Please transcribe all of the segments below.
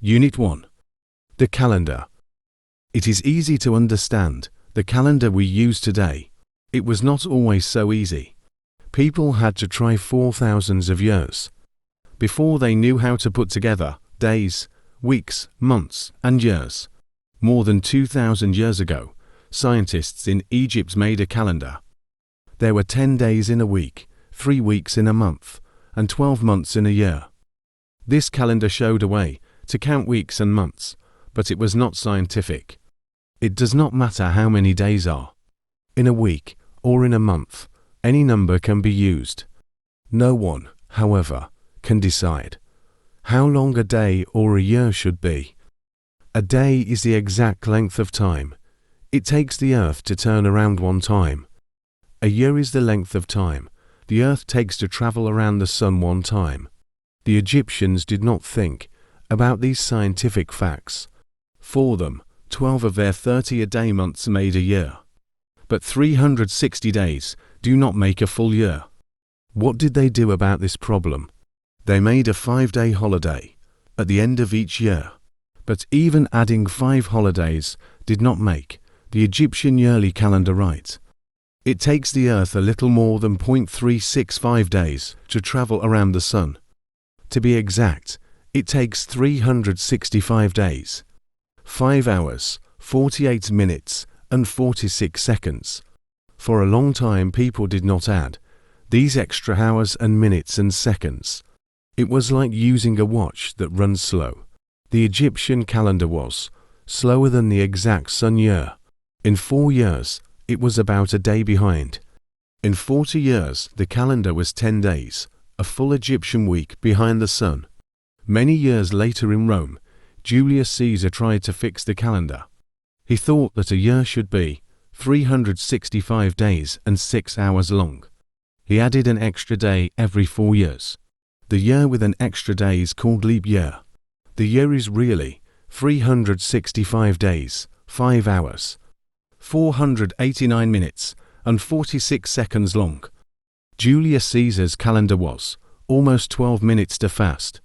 Unit 1. The calendar. It is easy to understand the calendar we use today. It was not always so easy. People had to try for thousands of years before they knew how to put together days, weeks, months, and years. More than 2,000 years ago, scientists in Egypt made a calendar. There were 10 days in a week, 3 weeks in a month, and 12 months in a year. This calendar showed a way to count weeks and months, but it was not scientific. It does not matter how many days are in a week or in a month, any number can be used. No one, however, can decide how long a day or a year should be. A day is the exact length of time it takes the Earth to turn around one time. A year is the length of time the Earth takes to travel around the Sun one time. The Egyptians did not think about these scientific facts. For them, 12 of their 30-a-day months made a year. But 360 days do not make a full year. What did they do about this problem? They made a 5-day holiday at the end of each year. But even adding 5 holidays did not make the Egyptian yearly calendar right. It takes the Earth a little more than 0.365 days to travel around the Sun. To be exact, it takes 365 days, 5 hours, 48 minutes, and 46 seconds. For a long time people did not add these extra hours and minutes and seconds. It was like using a watch that runs slow. The Egyptian calendar was slower than the exact sun year. In 4 years, it was about a day behind. In 40 years, the calendar was 10 days, a full Egyptian week behind the sun. Many years later in Rome, Julius Caesar tried to fix the calendar. He thought that a year should be 365 days and 6 hours long. He added an extra day every 4 years. The year with an extra day is called leap year. The year is really 365 days, 5 hours, 489 minutes, and 46 seconds long. Julius Caesar's calendar was almost 12 minutes to fast.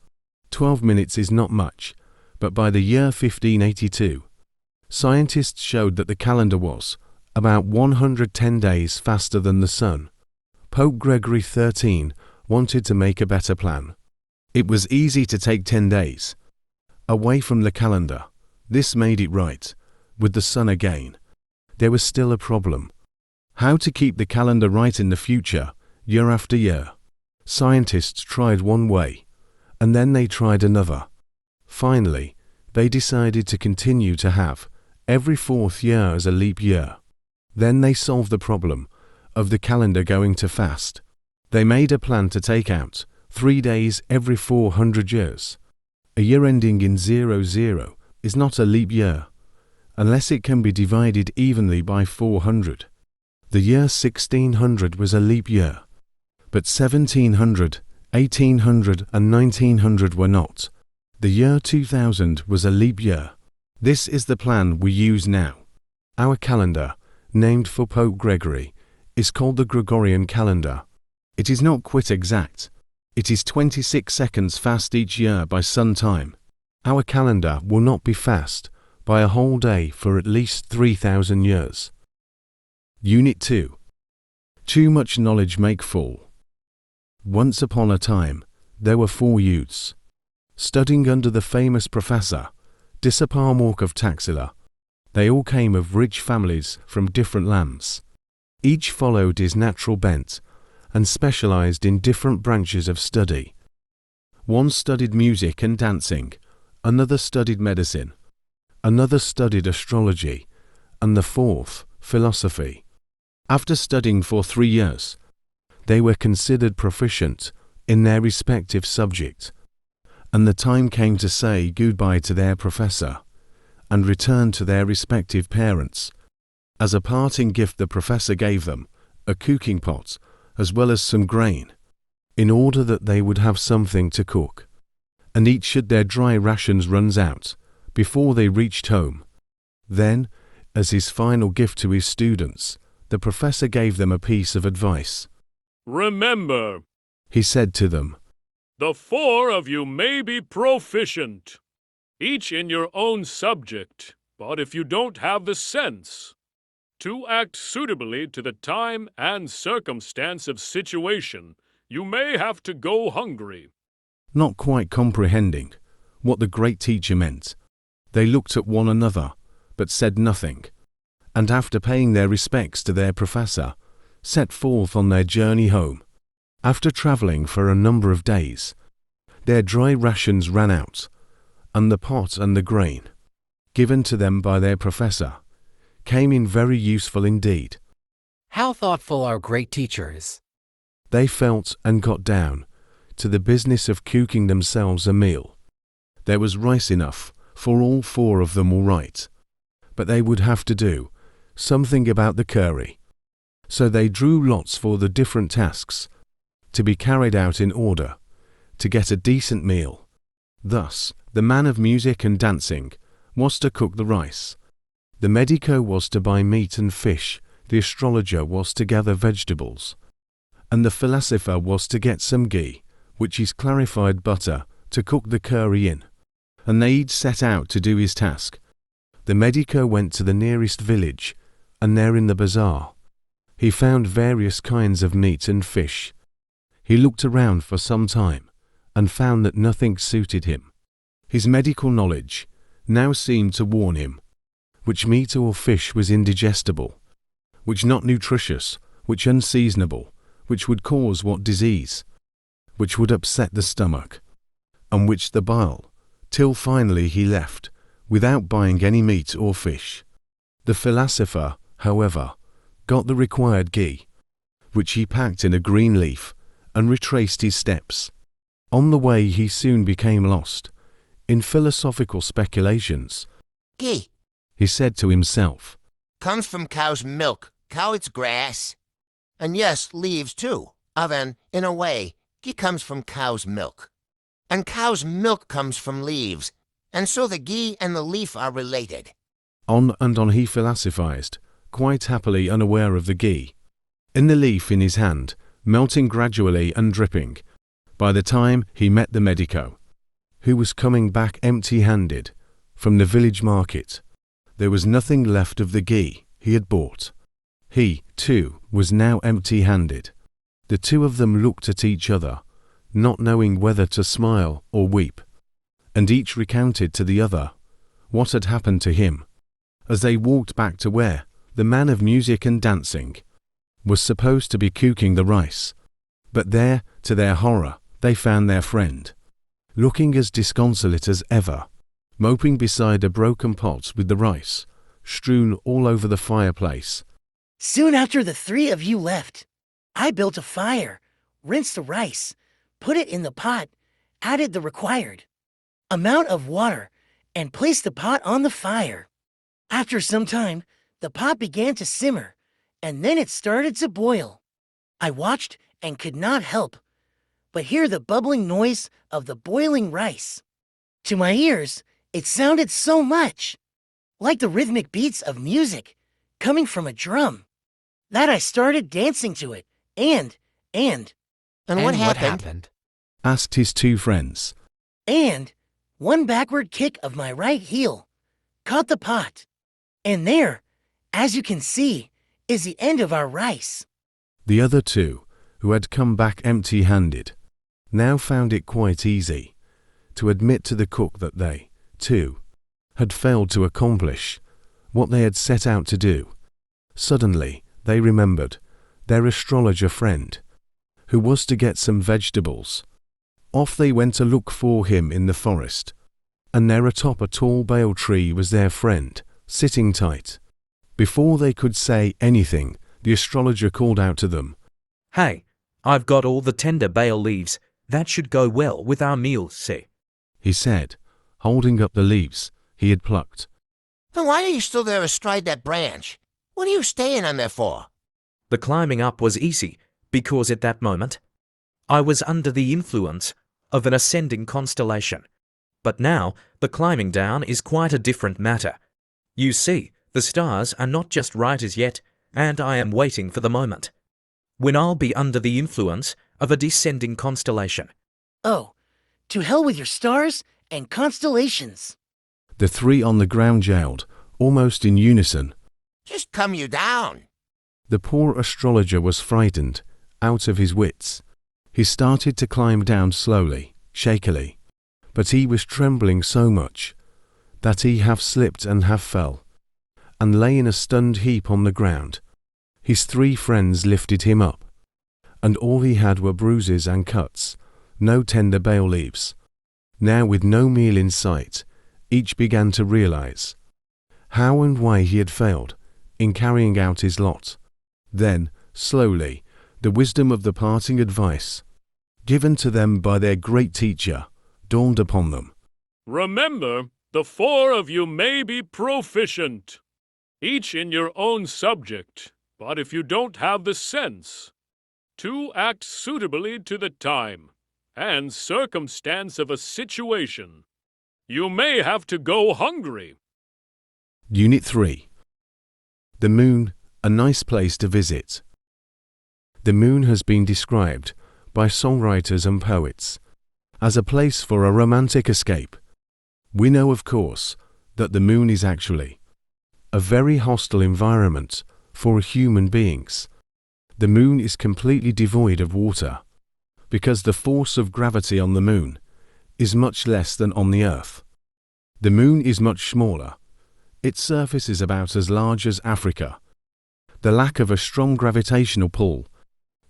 12 minutes is not much, but by the year 1582, scientists showed that the calendar was about 110 days faster than the sun. Pope Gregory XIII wanted to make a better plan. It was easy to take 10 days away from the calendar. This made it right with the sun again. There was still a problem. How to keep the calendar right in the future, year after year. Scientists tried one way, and then they tried another. Finally, they decided to continue to have every 4th year as a leap year. Then they solved the problem of the calendar going to fast. They made a plan to take out 3 days every 400 years. A year ending in 00 is not a leap year, unless it can be divided evenly by 400. The year 1600 was a leap year, but 1700, 1800 and 1900 were not. The year 2000 was a leap year. This is the plan we use now. Our calendar, named for Pope Gregory, is called the Gregorian calendar. It is not quite exact. It is 26 seconds fast each year by sun time. Our calendar will not be fast by a whole day for at least 3,000 years. Unit 2. Too much knowledge make fool. Once upon a time, there were 4 youths studying under the famous professor, Dissaparmorc of Taxila. They all came of rich families from different lands. Each followed his natural bent and specialized in different branches of study. One studied music and dancing, another studied medicine, another studied astrology, and the 4th, philosophy. After studying for 3 years, they were considered proficient in their respective subject, and the time came to say goodbye to their professor and return to their respective parents. As a parting gift, the professor gave them a cooking pot as well as some grain, in order that they would have something to cook, and eat should their dry rations runs out before they reached home. Then, as his final gift to his students, the professor gave them a piece of advice. "Remember," he said to them, "the 4 of you may be proficient each in your own subject, but if you don't have the sense to act suitably to the time and circumstance of situation, you may have to go hungry. Not quite comprehending what the great teacher meant, they looked at one another, but said nothing, and after paying their respects to their professor, set forth on their journey home. After travelling for a number of days, their dry rations ran out, and the pot and the grain, given to them by their professor, came in very useful indeed. How thoughtful our great teacher is. They felt and got down to the business of cooking themselves a meal. There was rice enough for all four of them all right, but they would have to do something about the curry. So they drew lots for the different tasks to be carried out in order to get a decent meal. Thus, the man of music and dancing was to cook the rice, the medico was to buy meat and fish, the astrologer was to gather vegetables, and the philosopher was to get some ghee, which is clarified butter, to cook the curry in. And they each set out to do his task. The medico went to the nearest village, and there in the bazaar, he found various kinds of meat and fish. He looked around for some time, and found that nothing suited him. His medical knowledge now seemed to warn him which meat or fish was indigestible, which not nutritious, which unseasonable, which would cause what disease, which would upset the stomach, and which the bile, till finally he left, without buying any meat or fish. The philosopher, however, got the required ghee, which he packed in a green leaf, and retraced his steps. On the way he soon became lost in philosophical speculations. Ghee He said to himself, comes from cow's milk. Cow eats grass. And yes, leaves too. Then, in a way, ghee comes from cow's milk. And cow's milk comes from leaves. And so the ghee and the leaf are related. On and on he philosophized, quite happily unaware of the ghee in the leaf in his hand, melting gradually and dripping, by the time he met the medico, who was coming back empty-handed from the village market. There was nothing left of the ghee he had bought. He, too, was now empty-handed. The two of them looked at each other, not knowing whether to smile or weep, and each recounted to the other what had happened to him, as they walked back to where the man of music and dancing was supposed to be cooking the rice. But there, to their horror, they found their friend, looking as disconsolate as ever, moping beside a broken pot with the rice strewn all over the fireplace. Soon after the three of you left, I built a fire, rinsed the rice, put it in the pot, added the required amount of water, and placed the pot on the fire. After some time, the pot began to simmer, and then it started to boil. I watched and could not help but hear the bubbling noise of the boiling rice. To my ears, it sounded so much like the rhythmic beats of music coming from a drum that I started dancing to it, and What happened? Asked his two friends. And one backward kick of my right heel caught the pot. And there, as you can see, is the end of our rice. The other two, who had come back empty-handed, now found it quite easy to admit to the cook that they, too, had failed to accomplish what they had set out to do. Suddenly, they remembered their astrologer friend, who was to get some vegetables. Off they went to look for him in the forest, and there atop a tall bale tree was their friend, sitting tight. Before they could say anything, the astrologer called out to them, "Hey, I've got all the tender bale leaves. That should go well with our meal, see?" he said, holding up the leaves he had plucked. Then why are you still there astride that branch? What are you staying on there for? The climbing up was easy because at that moment I was under the influence of an ascending constellation. But now the climbing down is quite a different matter. You see, the stars are not just right as yet, and I am waiting for the moment when I'll be under the influence of a descending constellation. Oh, to hell with your stars and constellations. The three on the ground yelled, almost in unison. Just come you down. The poor astrologer was frightened, out of his wits. He started to climb down slowly, shakily, but he was trembling so much that he half slipped and half fell, and lay in a stunned heap on the ground. His three friends lifted him up, and all he had were bruises and cuts, no tender bay leaves. Now, with no meal in sight, each began to realize how and why he had failed in carrying out his lot. Then, slowly, the wisdom of the parting advice, given to them by their great teacher, dawned upon them. Remember, the four of you may be proficient, each in your own subject, but if you don't have the sense to act suitably to the time and circumstance of a situation, you may have to go hungry. Unit 3. The Moon, a nice place to visit. The moon has been described by songwriters and poets as a place for a romantic escape. We know, of course, that the moon is actually a very hostile environment for human beings. The moon is completely devoid of water because the force of gravity on the moon is much less than on the Earth. The moon is much smaller. Its surface is about as large as Africa. The lack of a strong gravitational pull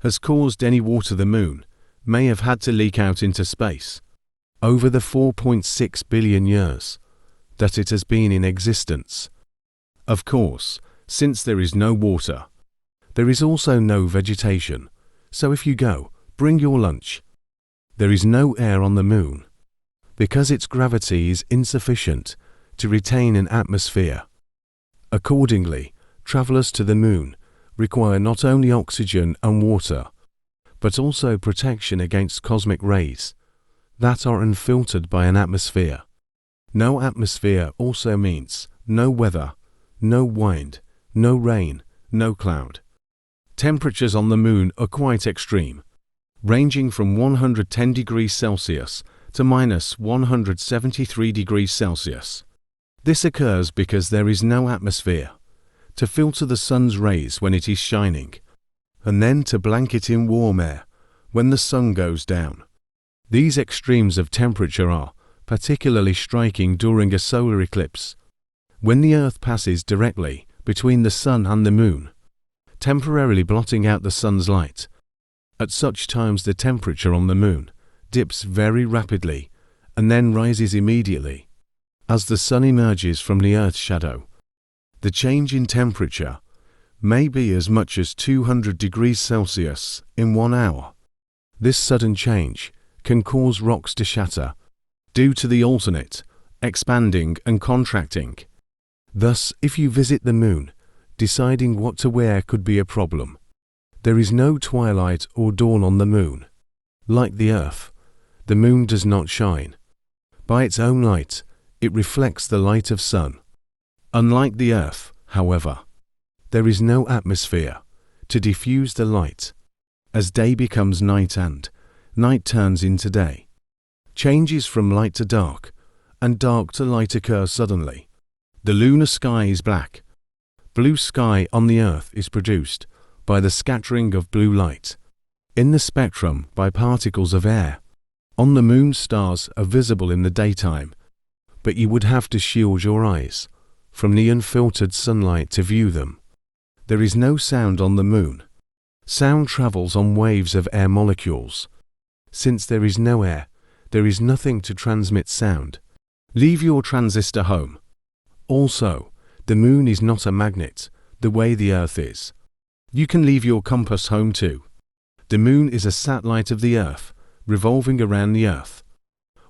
has caused any water the moon may have had to leak out into space over the 4.6 billion years that it has been in existence. Of course, since there is no water, there is also no vegetation, so if you go, bring your lunch. There is no air on the moon because its gravity is insufficient to retain an atmosphere. Accordingly, travelers to the moon require not only oxygen and water, but also protection against cosmic rays that are unfiltered by an atmosphere. No atmosphere also means no weather, no wind, no rain, no cloud. Temperatures on the moon are quite extreme, ranging from 110 degrees Celsius to minus 173 degrees Celsius. This occurs because there is no atmosphere to filter the sun's rays when it is shining, and then to blanket in warm air when the sun goes down. These extremes of temperature are particularly striking during a solar eclipse, when the Earth passes directly between the sun and the moon, temporarily blotting out the sun's light. At such times the temperature on the moon dips very rapidly and then rises immediately as the sun emerges from the Earth's shadow. The change in temperature may be as much as 200 degrees Celsius in 1 hour. This sudden change can cause rocks to shatter due to the alternate expanding and contracting. Thus, if you visit the moon, deciding what to wear could be a problem. There is no twilight or dawn on the moon. Like the Earth, the moon does not shine. By its own light, it reflects the light of sun. Unlike the Earth, however, there is no atmosphere to diffuse the light. As day becomes night and night turns into day, changes from light to dark and dark to light occur suddenly. The lunar sky is black. Blue sky on the Earth is produced by the scattering of blue light in the spectrum by particles of air. On the moon, stars are visible in the daytime, but you would have to shield your eyes from the unfiltered sunlight to view them. There is no sound on the moon. Sound travels on waves of air molecules. Since there is no air, there is nothing to transmit sound. Leave your transistor home. Also, the moon is not a magnet, the way the Earth is. You can leave your compass home too. The moon is a satellite of the Earth, revolving around the Earth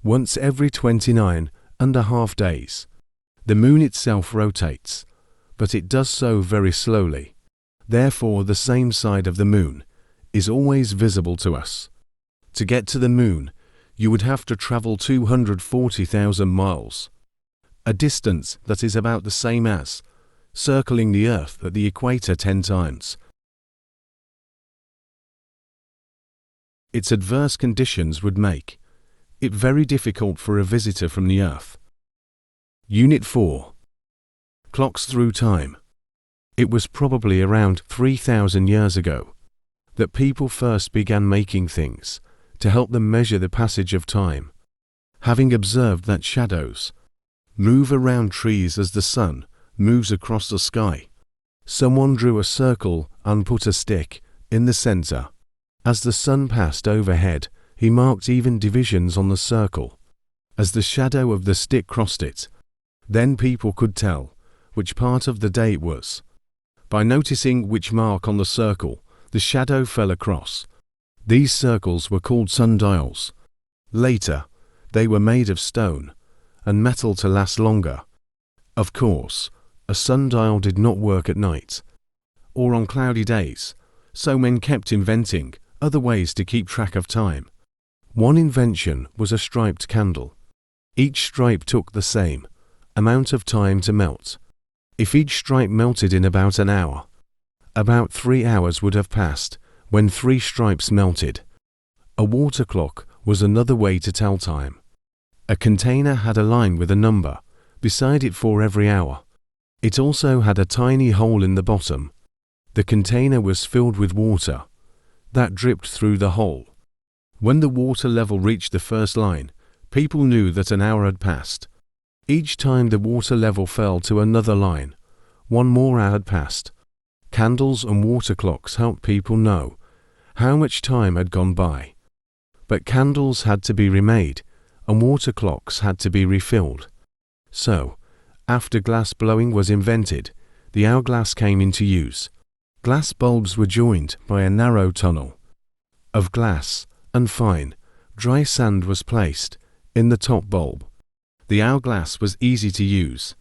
once every 29.5 days. The moon itself rotates, but it does so very slowly. Therefore, the same side of the moon is always visible to us. To get to the moon, you would have to travel 240,000 miles, a distance that is about the same as circling the Earth at the equator 10 times. Its adverse conditions would make it very difficult for a visitor from the Earth Unit 4. Clocks through time. It was probably around 3,000 years ago that people first began making things to help them measure the passage of time. Having observed that shadows move around trees as the sun moves across the sky, someone drew a circle and put a stick in the center. As the sun passed overhead, he marked even divisions on the circle as the shadow of the stick crossed it. Then people could tell which part of the day it was by noticing which mark on the circle the shadow fell across. These circles were called sundials. Later, they were made of stone and metal to last longer. Of course, a sundial did not work at night or on cloudy days, so men kept inventing other ways to keep track of time. One invention was a striped candle. Each stripe took the same amount of time to melt. If each stripe melted in about an hour, about 3 hours would have passed when 3 stripes melted. A water clock was another way to tell time. A container had a line with a number beside it for every hour. It also had a tiny hole in the bottom. The container was filled with water that dripped through the hole. When the water level reached the first line, people knew that an hour had passed. Each time the water level fell to another line, 1 more hour had passed. Candles and water clocks helped people know how much time had gone by. But candles had to be remade and water clocks had to be refilled. So, after glass blowing was invented, the hourglass came into use. Glass bulbs were joined by a narrow tunnel of glass, and fine, dry sand was placed in the top bulb. The hourglass was easy to use,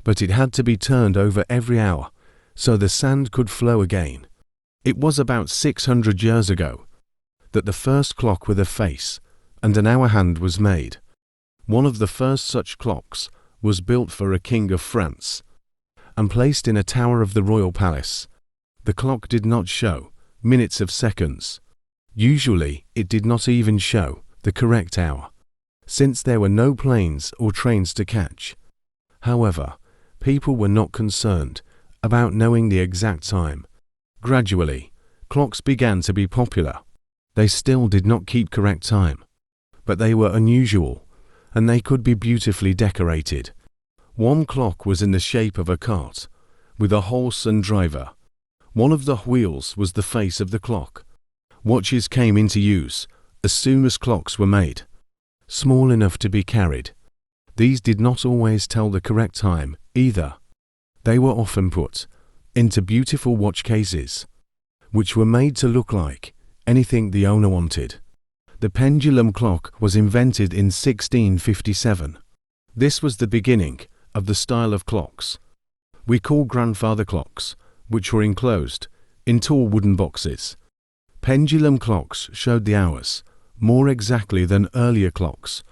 but it had to be turned over every hour so the sand could flow again. It was about 600 years ago that the first clock with a face and an hour hand was made. One of the first such clocks was built for a king of France and placed in a tower of the royal palace. The clock did not show minutes of seconds. Usually, it did not even show the correct hour, since there were no planes or trains to catch. However, people were not concerned about knowing the exact time. Gradually, clocks began to be popular. They still did not keep correct time, but they were unusual, and they could be beautifully decorated. One clock was in the shape of a cart, with a horse and driver. One of the wheels was the face of the clock. Watches came into use as soon as clocks were made, small enough to be carried. These did not always tell the correct time either. They were often put into beautiful watch cases, which were made to look like anything the owner wanted. The pendulum clock was invented in 1657. This was the beginning of the style of clocks we call grandfather clocks, which were enclosed in tall wooden boxes. Pendulum clocks showed the hours more exactly than earlier clocks,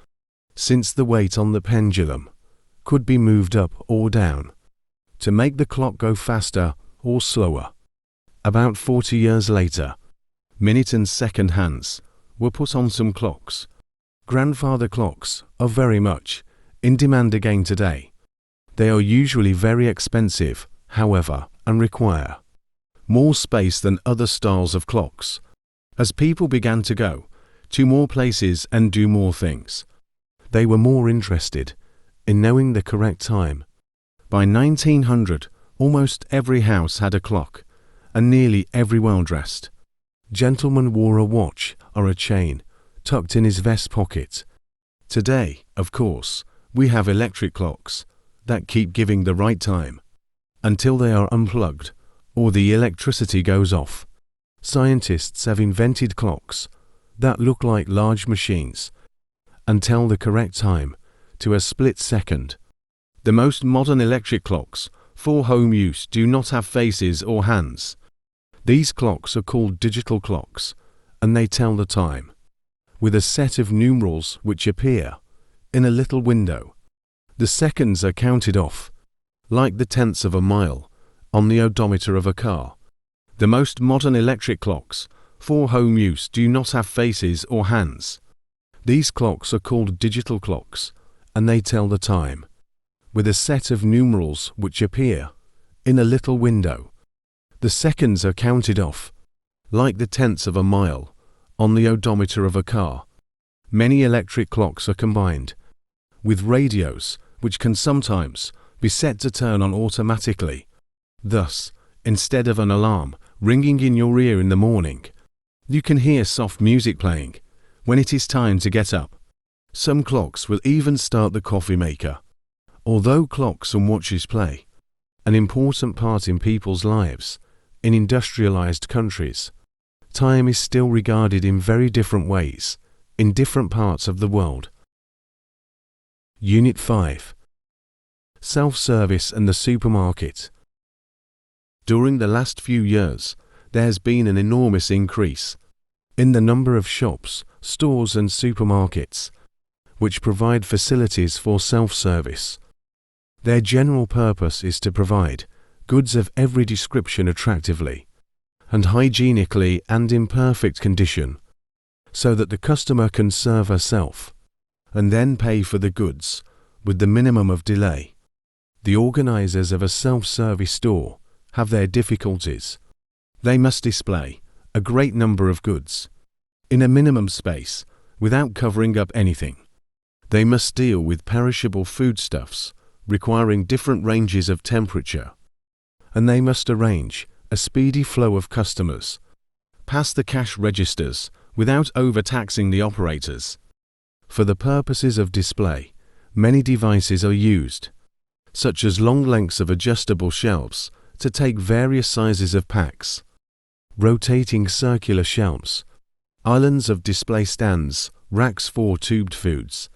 since the weight on the pendulum could be moved up or down to make the clock go faster or slower. About 40 years later, minute and second hands were put on some clocks. Grandfather clocks are very much in demand again today. They are usually very expensive, however, and require more space than other styles of clocks. As people began to go to more places and do more things, they were more interested in knowing the correct time. By 1900, almost every house had a clock, and nearly every well-dressed gentleman wore a watch or a chain tucked in his vest pocket. Today, of course, we have electric clocks that keep giving the right time until they are unplugged or the electricity goes off. Scientists have invented clocks that look like large machines and tell the correct time to a split second. The most modern electric clocks for home use do not have faces or hands. These clocks are called digital clocks, and they tell the time with a set of numerals which appear in a little window. The seconds are counted off, like the tenths of a mile, on the odometer of a car. The most modern electric clocks for home use do not have faces or hands. These clocks are called digital clocks, and they tell the time with a set of numerals which appear in a little window. The seconds are counted off, like the tenths of a mile, on the odometer of a car. Many electric clocks are combined with radios, which can sometimes be set to turn on automatically. Thus, instead of an alarm ringing in your ear in the morning, you can hear soft music playing when it is time to get up. Some clocks will even start the coffee maker. Although clocks and watches play an important part in people's lives in industrialized countries, time is still regarded in very different ways in different parts of the world. Unit 5. Self-service and the supermarket. During the last few years, there has been an enormous increase in the number of shops, stores and supermarkets which provide facilities for self-service. Their general purpose is to provide goods of every description attractively and hygienically and in perfect condition, so that the customer can serve herself and then pay for the goods with the minimum of delay. The organizers of a self-service store have their difficulties. They must display a great number of goods in a minimum space without covering up anything. They must deal with perishable foodstuffs requiring different ranges of temperature, and they must arrange a speedy flow of customers past the cash registers without overtaxing the operators. For the purposes of display, many devices are used, such as long lengths of adjustable shelves to take various sizes of packs, rotating circular shelves, islands of display stands, racks for tubed foods,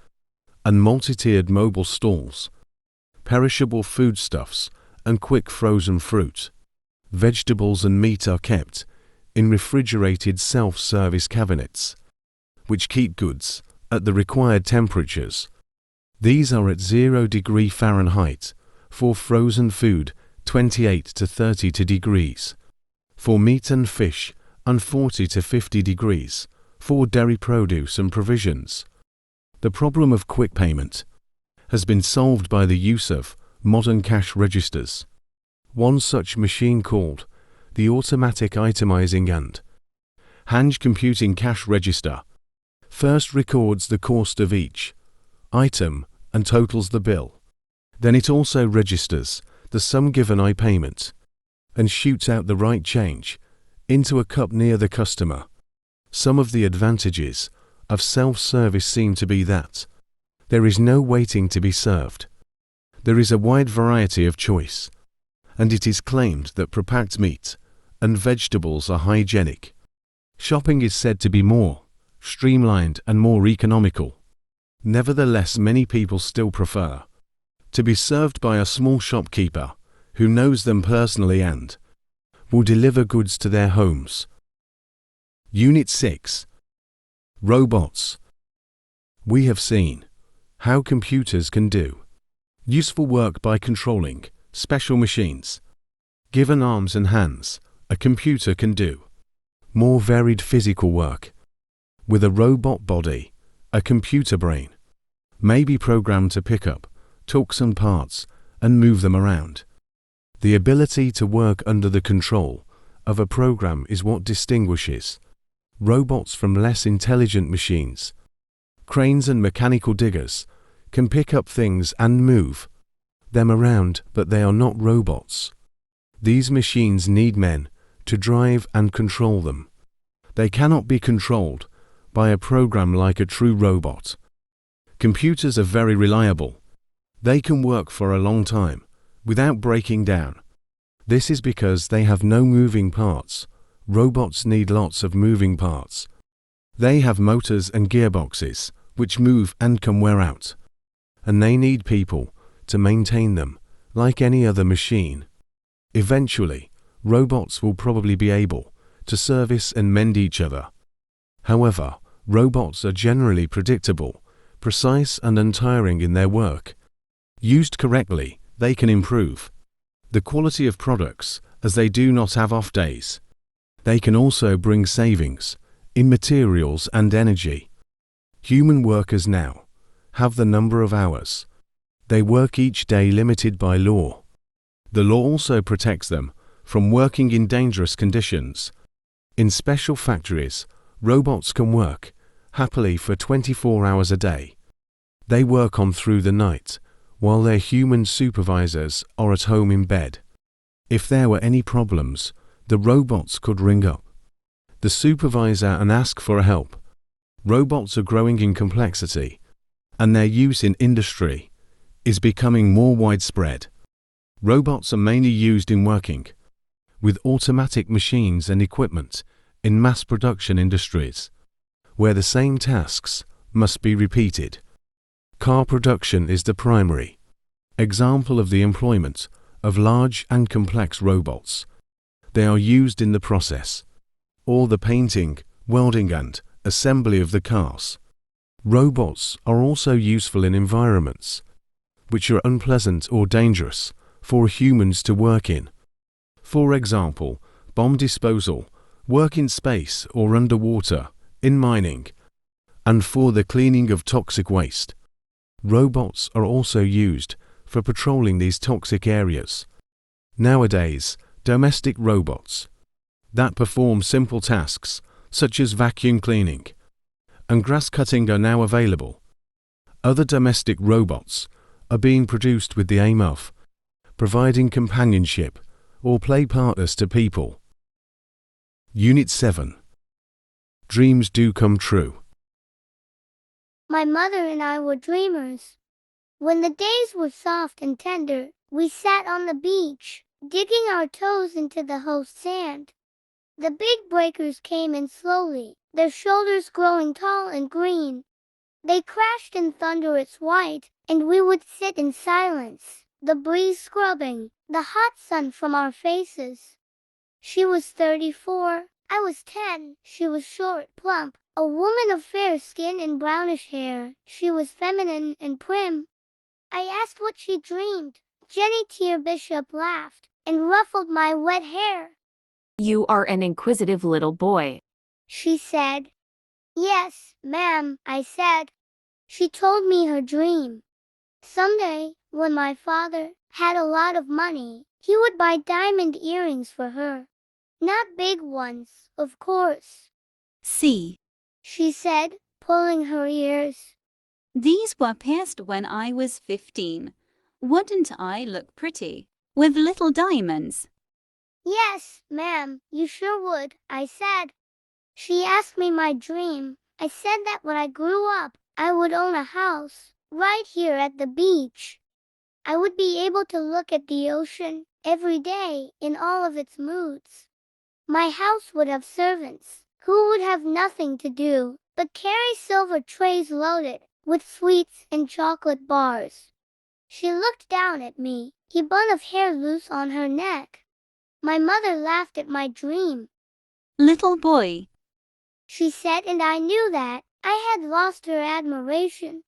and multi-tiered mobile stalls. Perishable foodstuffs and quick frozen fruit, vegetables and meat are kept in refrigerated self-service cabinets, which keep goods at the required temperatures. These are at 0 degree Fahrenheit for frozen food, 28 to 32 degrees for meat and fish, and 40 to 50 degrees for dairy produce and provisions. The problem of quick payment has been solved by the use of modern cash registers. One such machine, called the automatic itemizing and hand computing cash register, first records the cost of each item and totals the bill. Then it also registers the sum given by payment and shoots out the right change into a cup near the customer. Some of the advantages of self-service seem to be that there is no waiting to be served. There is a wide variety of choice, and it is claimed that prepacked meat and vegetables are hygienic. Shopping is said to be more streamlined and more economical. Nevertheless, many people still prefer to be served by a small shopkeeper who knows them personally and will deliver goods to their homes. Unit 6. Robots. We have seen how computers can do useful work by controlling special machines. Given arms and hands, a computer can do more varied physical work. With a robot body, a computer brain may be programmed to pick up tools and parts and move them around. The ability to work under the control of a program is what distinguishes robots from less intelligent machines. Cranes and mechanical diggers can pick up things and move them around, but they are not robots. These machines need men to drive and control them. They cannot be controlled by a program like a true robot. Computers are very reliable. They can work for a long time without breaking down. This is because they have no moving parts. Robots need lots of moving parts. They have motors and gearboxes which move and can wear out, and they need people to maintain them like any other machine. Eventually, robots will probably be able to service and mend each other. However, robots are generally predictable, precise and untiring in their work. Used correctly, they can improve the quality of products as they do not have off days. They can also bring savings in materials and energy. Human workers now have the number of hours They work each day limited by law. The law also protects them from working in dangerous conditions. In special factories, robots can work happily for 24 hours a day. They work on through the night, while their human supervisors are at home in bed. If there were any problems, the robots could ring up the supervisor and ask for help. Robots are growing in complexity, and their use in industry is becoming more widespread. Robots are mainly used in working with automatic machines and equipment in mass production industries, where the same tasks must be repeated. Car production is the primary example of the employment of large and complex robots. They are used in the process or the painting, welding and assembly of the cars. Robots are also useful in environments which are unpleasant or dangerous for humans to work in. For example, bomb disposal, work in space or underwater, in mining, and for the cleaning of toxic waste. Robots are also used for patrolling these toxic areas. Nowadays, domestic robots that perform simple tasks such as vacuum cleaning and grass cutting are now available. Other domestic robots are being produced with the aim of providing companionship or play partners to people. Unit 7. Dreams do come true. My mother and I were dreamers. When the days were soft and tender, we sat on the beach, digging our toes into the host sand. The big breakers came in slowly, their shoulders growing tall and green. They crashed in thunderous white, and we would sit in silence, the breeze scrubbing the hot sun from our faces. She was 34, I was 10. She was short, plump, a woman of fair skin and brownish hair. She was feminine and prim. I asked what she dreamed. Jenny Tear Bishop laughed and ruffled my wet hair. You are an inquisitive little boy, she said. Yes, ma'am, I said. She told me her dream. Someday, when my father had a lot of money, he would buy diamond earrings for her. Not big ones, of course. See, She said, pulling her ears. these were pierced when I was 15. Wouldn't I look pretty with little diamonds? Yes, ma'am, you sure would, I said. She asked me my dream. I said that when I grew up, I would own a house right here at the beach. I would be able to look at the ocean every day in all of its moods. My house would have servants who would have nothing to do but carry silver trays loaded with sweets and chocolate bars. She looked down at me, a bun of hair loose on her neck. My mother laughed at my dream. Little boy, She said, and I knew that I had lost her admiration.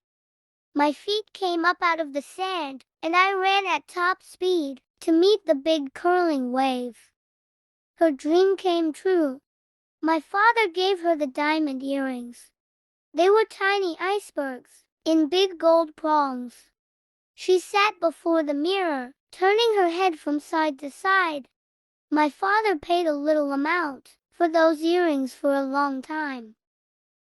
My feet came up out of the sand, and I ran at top speed to meet the big curling wave. Her dream came true. My father gave her the diamond earrings. They were tiny icebergs in big gold prongs. She sat before the mirror, turning her head from side to side. My father paid a little amount for those earrings for a long time.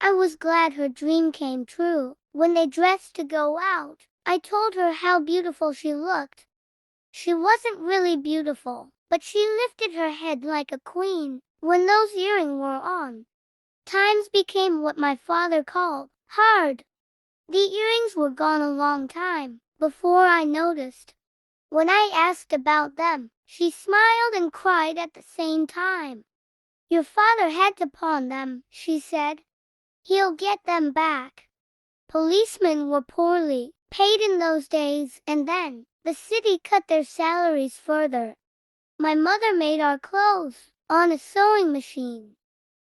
I was glad her dream came true. When they dressed to go out, I told her how beautiful she looked. She wasn't really beautiful, but she lifted her head like a queen when those earrings were on. Times became what my father called hard. The earrings were gone a long time before I noticed. When I asked about them, she smiled and cried at the same time. Your father had to pawn them, she said. He'll get them back. Policemen were poorly paid in those days, and then the city cut their salaries further. My mother made our clothes on a sewing machine.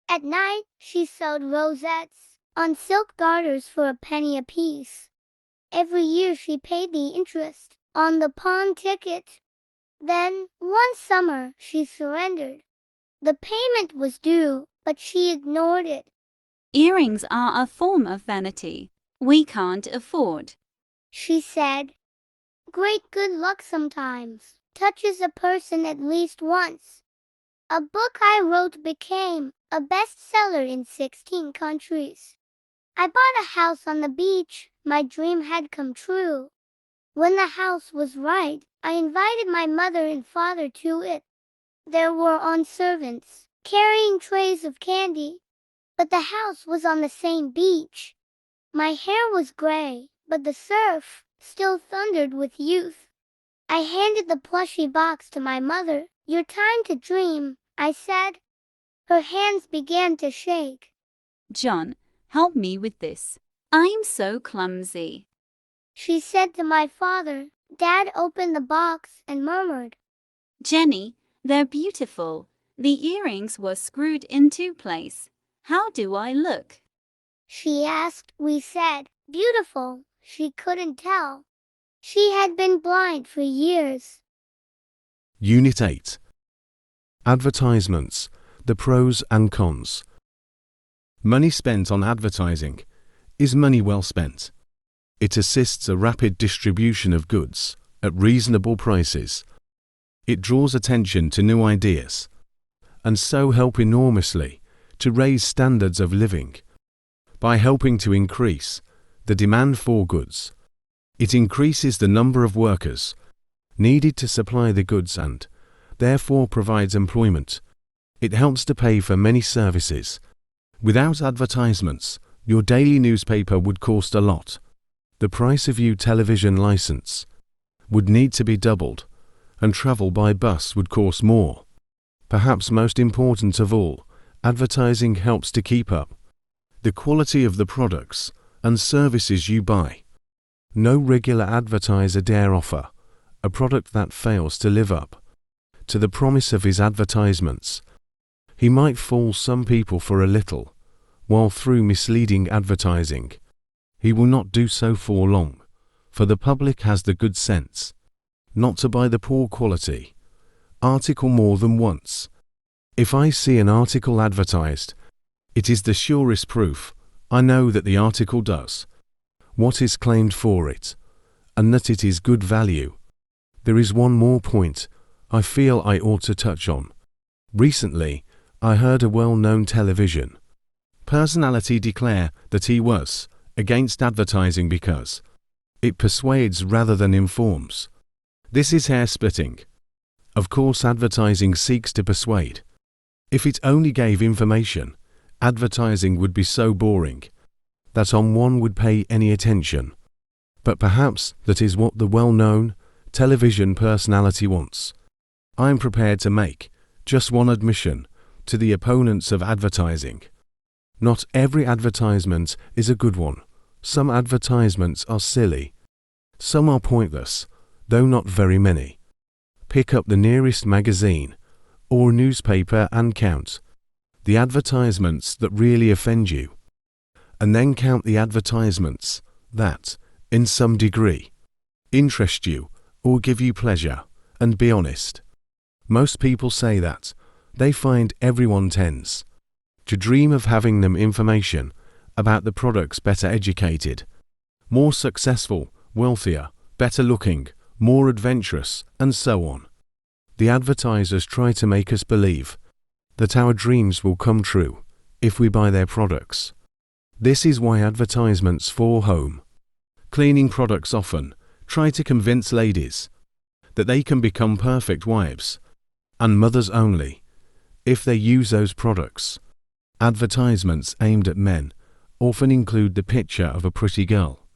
At night, she sewed rosettes on silk garters for a penny apiece. Every year she paid the interest on the pawn ticket. Then, one summer, she surrendered. The payment was due, but she ignored it. earrings are a form of vanity we can't afford. She said, Great good luck sometimes touches a person at least once. A book I wrote became a bestseller in 16 countries. I bought a house on the beach. My dream had come true. When the house was right, I invited my mother and father to it. There were on servants carrying trays of candy, but the house was on the same beach. My hair was gray, but the surf still thundered with youth. I handed the plushy box to my mother. Your time to dream, I said. Her hands began to shake. John, help me with this. I'm so clumsy. She said to my father. Dad opened the box and murmured, Jenny, they're beautiful. The earrings were screwed into place. How do I look? She asked. We said, beautiful. She couldn't tell. She had been blind for years. Unit 8. Advertisements, the pros and cons. Money spent on advertising is money well spent. It assists a rapid distribution of goods at reasonable prices. It draws attention to new ideas, and so help enormously to raise standards of living. By helping to increase the demand for goods, it increases the number of workers needed to supply the goods and, therefore, provides employment. It helps to pay for many services. Without advertisements, your daily newspaper would cost a lot. The price of your television license would need to be doubled, and travel by bus would cost more. Perhaps most important of all, advertising helps to keep up the quality of the products and services you buy. No regular advertiser dare offer a product that fails to live up to the promise of his advertisements. He might fool some people for a little, while through misleading advertising, he will not do so for long, for the public has the good sense not to buy the poor quality article more than once. If I see an article advertised, it is the surest proof I know that the article does what is claimed for it, and that it is good value. There is one more point I feel I ought to touch on. Recently, I heard a well-known television personality declare that he was against advertising because it persuades rather than informs. This is hair-splitting. Of course, advertising seeks to persuade. If it only gave information, advertising would be so boring that on one would pay any attention. But perhaps that is what the well-known television personality wants. I am prepared to make just one admission to the opponents of advertising. Not every advertisement is a good one. Some advertisements are silly. Some are pointless, though not very many. Pick up the nearest magazine or newspaper and count the advertisements that really offend you, and then count the advertisements that, in some degree, interest you or give you pleasure, and be honest. Most people say that they find everyone tends to dream of having them information about the products better educated, more successful, wealthier, better looking, more adventurous, and so on. The advertisers try to make us believe that our dreams will come true if we buy their products. This is why advertisements for home cleaning products often try to convince ladies that they can become perfect wives and mothers only if they use those products. Advertisements aimed at men often include the picture of a pretty girl.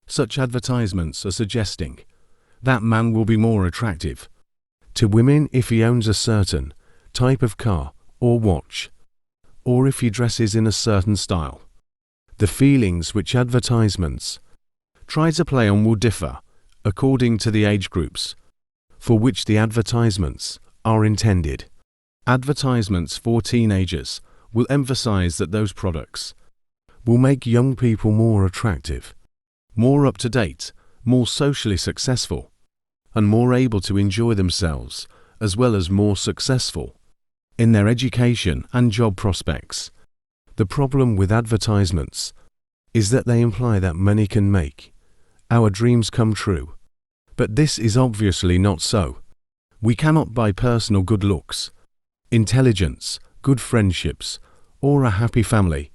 Such advertisements are suggesting that man will be more attractive to women if he owns a certain type of car or watch, or if he dresses in a certain style. The feelings which advertisements try to play on will differ according to the age groups for which the advertisements are intended. Advertisements for teenagers will emphasize that those products will make young people more attractive, more up to date, more socially successful, and more able to enjoy themselves, as well as more successful in their education and job prospects. The problem with advertisements is that they imply that money can make our dreams come true. But this is obviously not so. We cannot buy personal good looks, intelligence, good friendships, or a happy family.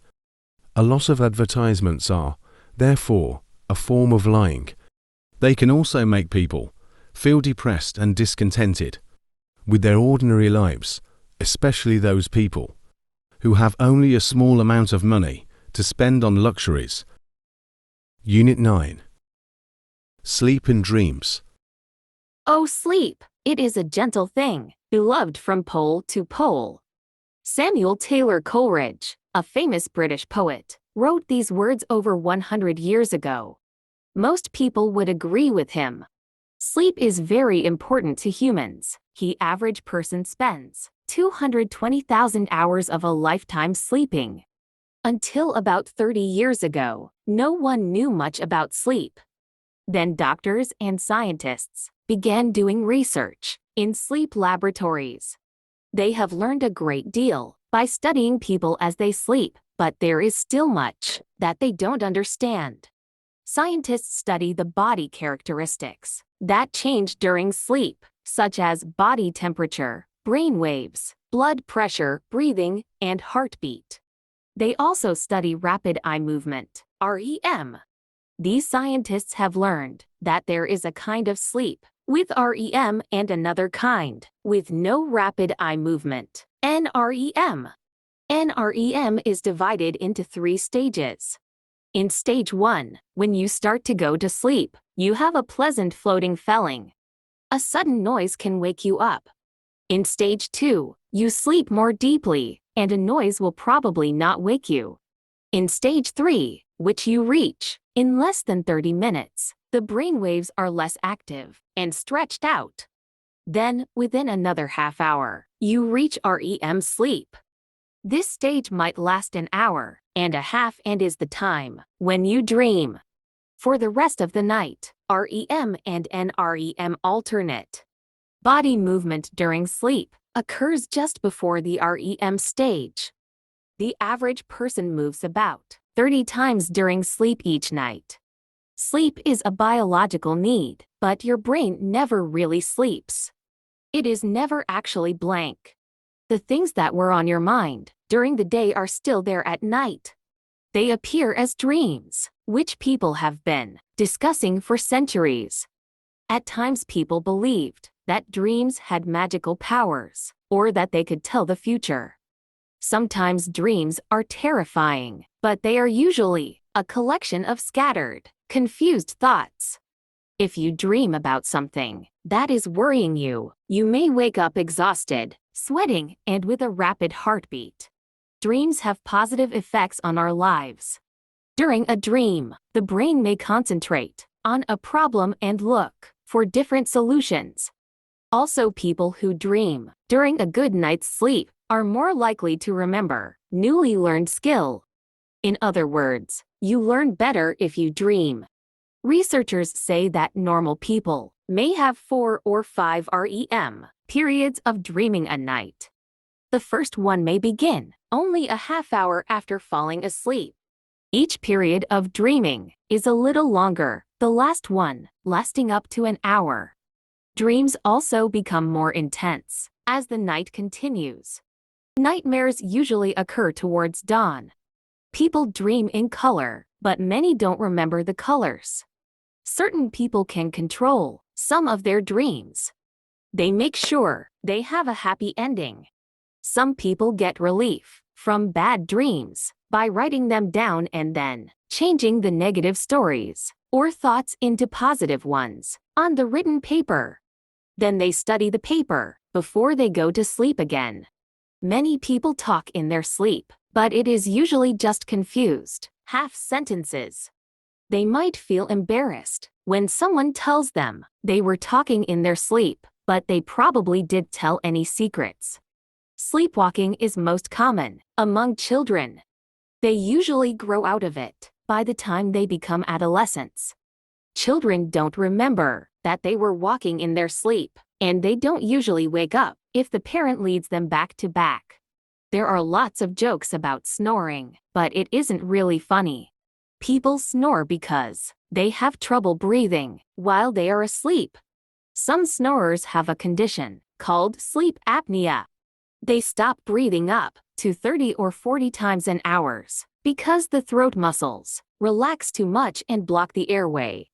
A lot of advertisements are, therefore, a form of lying. They can also make people feel depressed and discontented with their ordinary lives, especially those people who have only a small amount of money to spend on luxuries. Unit 9. Sleep and Dreams. Oh, sleep, it is a gentle thing, beloved from pole to pole. Samuel Taylor Coleridge, a famous British poet, wrote these words over 100 years ago. Most people would agree with him. Sleep is very important to humans. The average person spends 220,000 hours of a lifetime sleeping. Until about 30 years ago, no one knew much about sleep. Then doctors and scientists began doing research in sleep laboratories. They have learned a great deal by studying people as they sleep, but there is still much that they don't understand. Scientists study the body characteristics that change during sleep, such as body temperature, brain waves, blood pressure, breathing, and heartbeat. They also study rapid eye movement, REM. These scientists have learned that there is a kind of sleep with REM and another kind with no rapid eye movement, NREM. NREM is divided into 3 stages. In stage 1, when you start to go to sleep, you have a pleasant floating feeling. A sudden noise can wake you up. In stage 2, you sleep more deeply, and a noise will probably not wake you. In stage 3, which you reach in less than 30 minutes, the brain waves are less active and stretched out. Then, within another half hour, you reach REM sleep. This stage might last an hour and a half and is the time when you dream. For the rest of the night, REM and NREM alternate. Body movement during sleep occurs just before the REM stage. The average person moves about 30 times during sleep each night. Sleep is a biological need, but your brain never really sleeps. It is never actually blank. The things that were on your mind during the day are still there at night. They appear as dreams, which people have been discussing for centuries. At times people believed that dreams had magical powers, or that they could tell the future. Sometimes dreams are terrifying, but they are usually a collection of scattered, confused thoughts. If you dream about something that is worrying you, you may wake up exhausted, sweating, and with a rapid heartbeat. Dreams have positive effects on our lives. During a dream, the brain may concentrate on a problem and look for different solutions. Also, people who dream during a good night's sleep are more likely to remember newly learned skill. In other words, you learn better if you dream. Researchers say that normal people may have 4 or 5 REM periods of dreaming a night. The first one may begin only a half hour after falling asleep. Each period of dreaming is a little longer, the last one lasting up to an hour. Dreams also become more intense as the night continues. Nightmares usually occur towards dawn. People dream in color, but many don't remember the colors. Certain people can control some of their dreams. They make sure they have a happy ending. Some people get relief from bad dreams by writing them down and then changing the negative stories or thoughts into positive ones on the written paper. Then they study the paper before they go to sleep again. Many people talk in their sleep, but it is usually just confused half sentences. They might feel embarrassed when someone tells them they were talking in their sleep, but they probably didn't tell any secrets. Sleepwalking is most common among children. They usually grow out of it by the time they become adolescents. Children don't remember that they were walking in their sleep, and they don't usually wake up if the parent leads them back to back. There are lots of jokes about snoring, but it isn't really funny. People snore because they have trouble breathing while they are asleep. Some snorers have a condition called sleep apnea. They stop breathing up to 30 or 40 times an hour because the throat muscles relax too much and block the airway.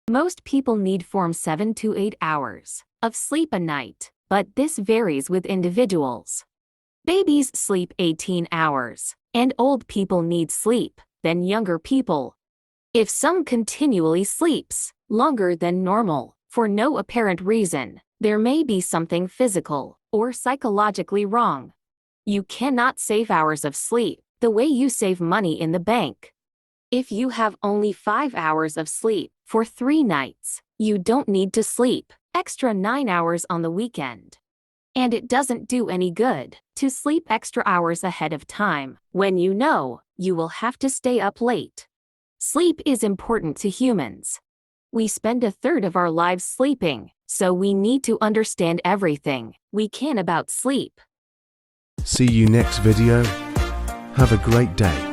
Most people need from 7 to 8 hours of sleep a night, but this varies with individuals. Babies sleep 18 hours, and old people need sleep than younger people. If some continually sleeps longer than normal for no apparent reason, there may be something physical or psychologically wrong. You cannot save hours of sleep the way you save money in the bank. If you have only 5 hours of sleep for 3 nights, you don't need to sleep extra 9 hours on the weekend. And it doesn't do any good to sleep extra hours ahead of time when you know you will have to stay up late. Sleep is important to humans. We spend a third of our lives sleeping, so we need to understand everything we can about sleep. See you next video. Have a great day.